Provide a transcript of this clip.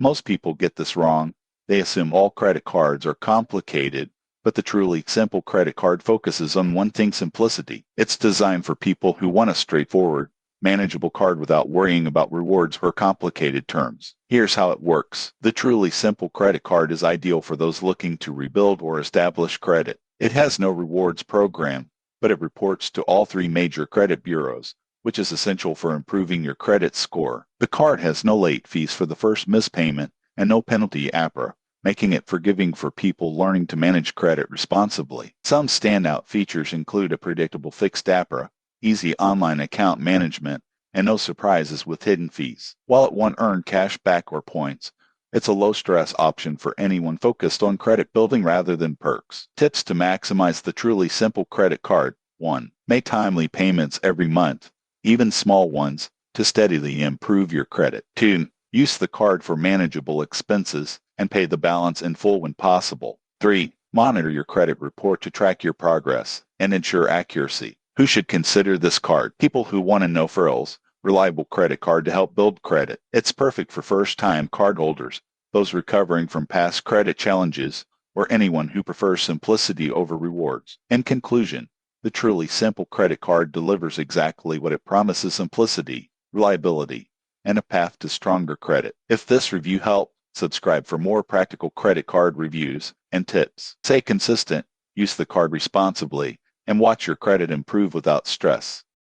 Most people get this wrong. They assume all credit cards are complicated, but the truly simple credit card focuses on one thing: simplicity. It's designed for people who want a straightforward, manageable card without worrying about rewards or complicated terms. Here's how it works. The truly simple credit card is ideal for those looking to rebuild or establish credit. It has no rewards program, but it reports to all three major credit bureaus, which is essential for improving your credit score. The card has no late fees for the first missed payment and no penalty APRA, making it forgiving for people learning to manage credit responsibly. Some standout features include a predictable fixed APRA, easy online account management, and no surprises with hidden fees. While it won't earn cash back or points, it's a low-stress option for anyone focused on credit building rather than perks. Tips to maximize the truly simple credit card. 1. Make timely payments every month, even small ones, to steadily improve your credit. 2. Use the card for manageable expenses and pay the balance in full when possible. 3. Monitor your credit report to track your progress and ensure accuracy. Who should consider this card? People who want a no-frills, reliable credit card to help build credit. It's perfect for first-time cardholders, those recovering from past credit challenges, or anyone who prefers simplicity over rewards. In conclusion, the truly simple credit card delivers exactly what it promises: simplicity, reliability, and a path to stronger credit. If this review helped, subscribe for more practical credit card reviews and tips. Stay consistent, use the card responsibly, and watch your credit improve without stress.